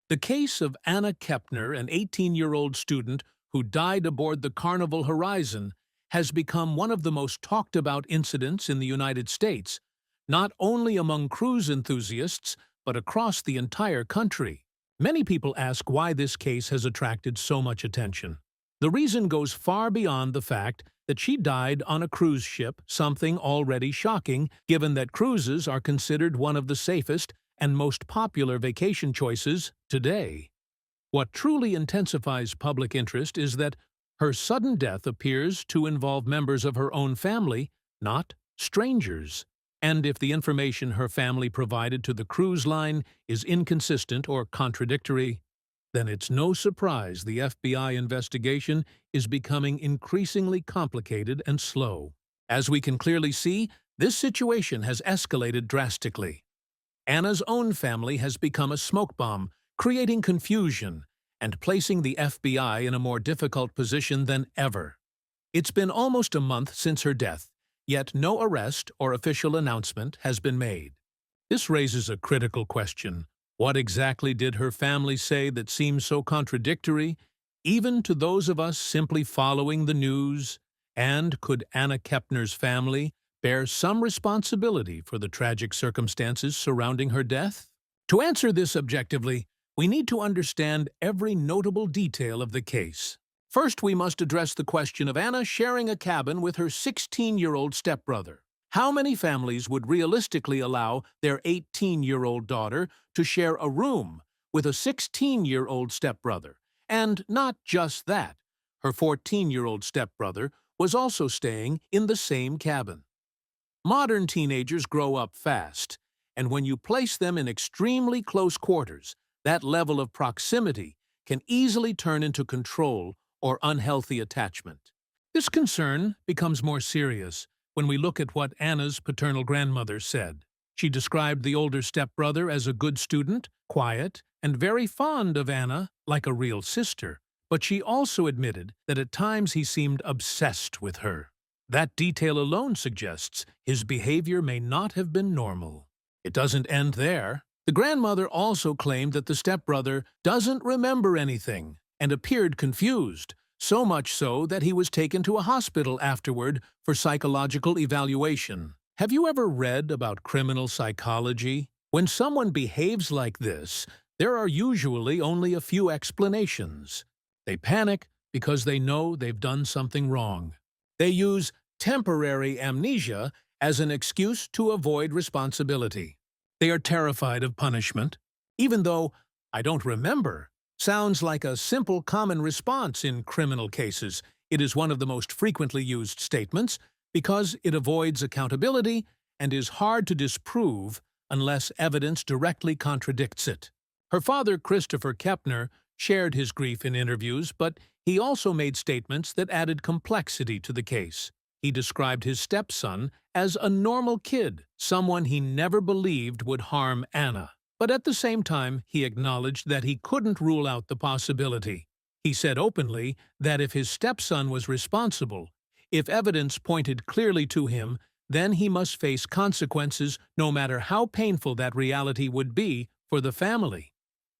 The case of Anna Kepner, an 18-year-old student who died aboard the Carnival Horizon, has become one of the most talked about incidents in the United States, not only among cruise enthusiasts, but across the entire country. Many people ask why this case has attracted so much attention. The reason goes far beyond the fact that she died on a cruise ship, something already shocking given that cruises are considered one of the safest and most popular vacation choices today. What truly intensifies public interest is that her sudden death appears to involve members of her own family, not strangers. And if the information her family provided to the cruise line is inconsistent or contradictory, then it's no surprise the FBI investigation is becoming increasingly complicated and slow. As we can clearly see, this situation has escalated drastically. Anna's own family has become a smoke bomb, creating confusion and placing the FBI in a more difficult position than ever. It's been almost a month since her death, yet no arrest or official announcement has been made. This raises a critical question. What exactly did her family say that seems so contradictory, even to those of us simply following the news? And could Anna Kepner's family bear some responsibility for the tragic circumstances surrounding her death? To answer this objectively, we need to understand every notable detail of the case. First, we must address the question of Anna sharing a cabin with her 16-year-old stepbrother. How many families would realistically allow their 18-year-old daughter to share a room with a 16-year-old stepbrother? And not just that, her 14-year-old stepbrother was also staying in the same cabin. Modern teenagers grow up fast, and when you place them in extremely close quarters, that level of proximity can easily turn into control or unhealthy attachment. This concern becomes more serious when we look at what Anna's paternal grandmother said. She described the older stepbrother as a good student, quiet, and very fond of Anna, like a real sister. But she also admitted that at times he seemed obsessed with her. That detail alone suggests his behavior may not have been normal. It doesn't end there. The grandmother also claimed that the stepbrother doesn't remember anything and appeared confused, so much so that he was taken to a hospital afterward for psychological evaluation. Have you ever read about criminal psychology? When someone behaves like this, there are usually only a few explanations. They panic because they know they've done something wrong. They use temporary amnesia as an excuse to avoid responsibility. They are terrified of punishment, even though "I don't remember" sounds like a simple common response in criminal cases. It is one of the most frequently used statements because it avoids accountability and is hard to disprove unless evidence directly contradicts it. Her father, Christopher Kepner, shared his grief in interviews, but he also made statements that added complexity to the case. He described his stepson as a normal kid, someone he never believed would harm Anna. But at the same time, he acknowledged that he couldn't rule out the possibility. He said openly that if his stepson was responsible, if evidence pointed clearly to him, then he must face consequences no matter how painful that reality would be for the family.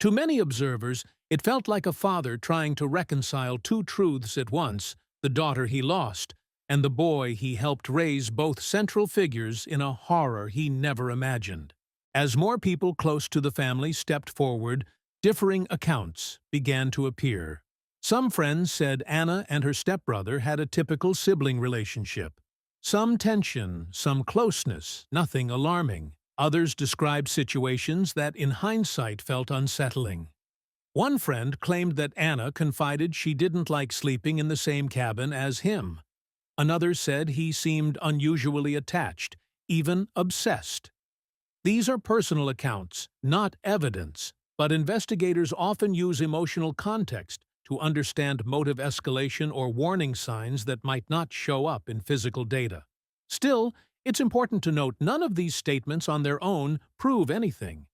To many observers, it felt like a father trying to reconcile two truths at once: the daughter he lost and the boy he helped raise, both central figures in a horror he never imagined. As more people close to the family stepped forward, differing accounts began to appear. Some friends said Anna and her stepbrother had a typical sibling relationship. Some tension, some closeness, nothing alarming. Others described situations that in hindsight felt unsettling. One friend claimed that Anna confided she didn't like sleeping in the same cabin as him. Another said he seemed unusually attached, even obsessed. These are personal accounts, not evidence, but investigators often use emotional context to understand motive escalation or warning signs that might not show up in physical data. Still, it's important to note none of these statements on their own prove anything.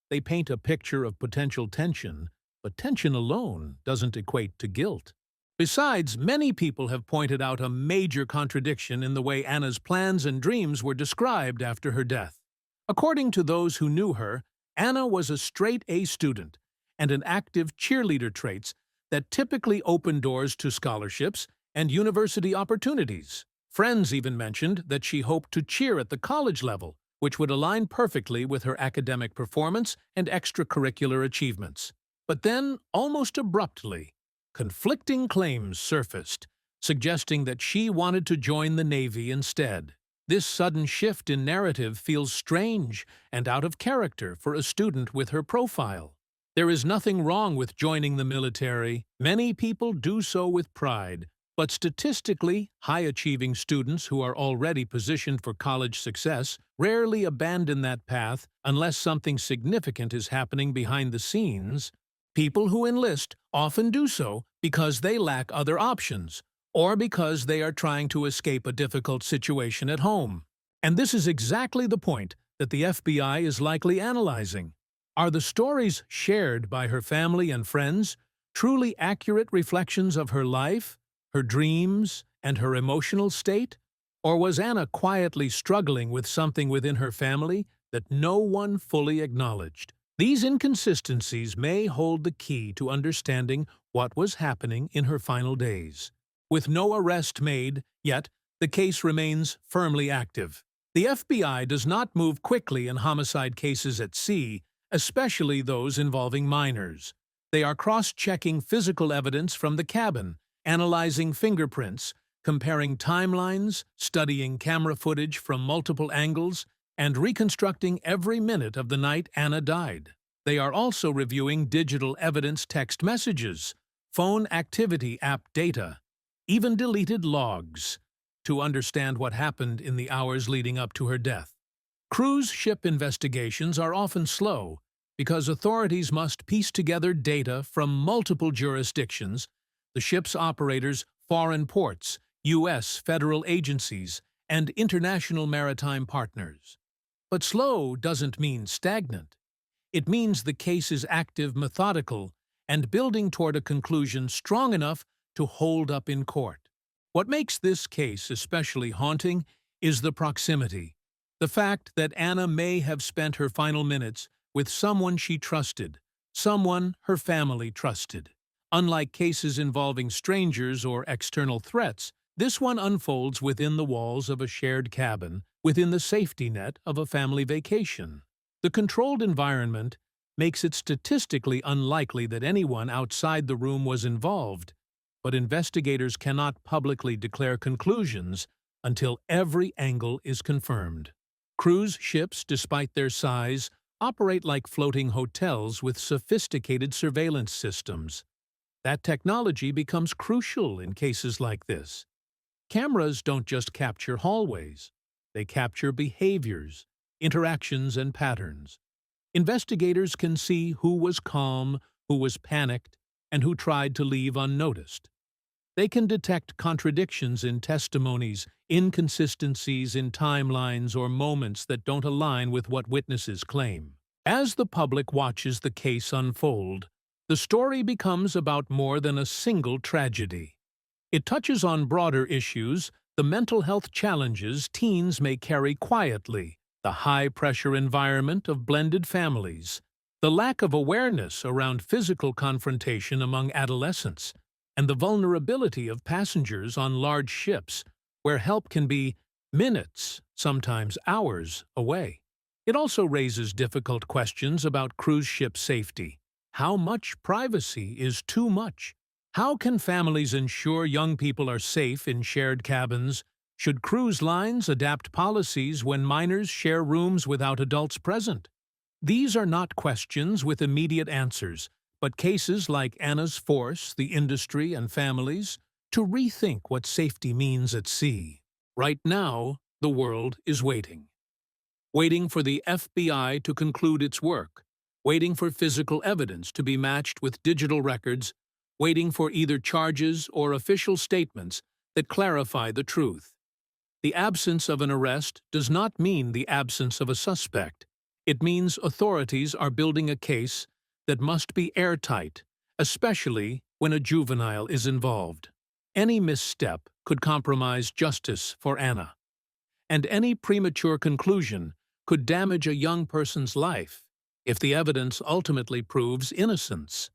They paint a picture of potential tension, but tension alone doesn't equate to guilt. Besides, many people have pointed out a major contradiction in the way Anna's plans and dreams were described after her death. According to those who knew her, Anna was a straight-A student and an active cheerleader traits that typically open doors to scholarships and university opportunities. Friends even mentioned that she hoped to cheer at the college level, which would align perfectly with her academic performance and extracurricular achievements. But then, almost abruptly, conflicting claims surfaced, suggesting that she wanted to join the Navy instead. This sudden shift in narrative feels strange and out of character for a student with her profile. There is nothing wrong with joining the military. Many people do so with pride. But statistically, high-achieving students who are already positioned for college success rarely abandon that path unless something significant is happening behind the scenes. People who enlist often do so because they lack other options, or because they are trying to escape a difficult situation at home. And this is exactly the point that the FBI is likely analyzing. Are the stories shared by her family and friends truly accurate reflections of her life, her dreams, and her emotional state? Or was Anna quietly struggling with something within her family that no one fully acknowledged? These inconsistencies may hold the key to understanding what was happening in her final days. With no arrest made, yet, the case remains firmly active. The FBI does not move quickly in homicide cases at sea, especially those involving minors. They are cross-checking physical evidence from the cabin, analyzing fingerprints, comparing timelines, studying camera footage from multiple angles, and reconstructing every minute of the night Anna died. They are also reviewing digital evidence, text messages, phone activity app data, even deleted logs, to understand what happened in the hours leading up to her death. Cruise ship investigations are often slow because authorities must piece together data from multiple jurisdictions, the ship's operators, foreign ports, U.S. federal agencies, and international maritime partners. But slow doesn't mean stagnant. It means the case is active, methodical, and building toward a conclusion strong enough to hold up in court. What makes this case especially haunting is the proximity. The fact that Anna may have spent her final minutes with someone she trusted, someone her family trusted. Unlike cases involving strangers or external threats, this one unfolds within the walls of a shared cabin, within the safety net of a family vacation. The controlled environment makes it statistically unlikely that anyone outside the room was involved, but investigators cannot publicly declare conclusions until every angle is confirmed. Cruise ships, despite their size, operate like floating hotels with sophisticated surveillance systems. That technology becomes crucial in cases like this. Cameras don't just capture hallways, they capture behaviors, interactions, and patterns. Investigators can see who was calm, who was panicked, and who tried to leave unnoticed. They can detect contradictions in testimonies, inconsistencies in timelines, or moments that don't align with what witnesses claim. As the public watches the case unfold, the story becomes about more than a single tragedy. It touches on broader issues, the mental health challenges teens may carry quietly, the high-pressure environment of blended families, the lack of awareness around physical confrontation among adolescents, and the vulnerability of passengers on large ships, where help can be minutes, sometimes hours, away. It also raises difficult questions about cruise ship safety. How much privacy is too much? How can families ensure young people are safe in shared cabins? Should cruise lines adapt policies when minors share rooms without adults present? These are not questions with immediate answers, but cases like Anna's force the industry and families to rethink what safety means at sea. Right now, the world is waiting. Waiting for the FBI to conclude its work, waiting for physical evidence to be matched with digital records, waiting for either charges or official statements that clarify the truth. The absence of an arrest does not mean the absence of a suspect. It means authorities are building a case that must be airtight, especially when a juvenile is involved. Any misstep could compromise justice for Anna, and any premature conclusion could damage a young person's life. if the evidence ultimately proves innocence.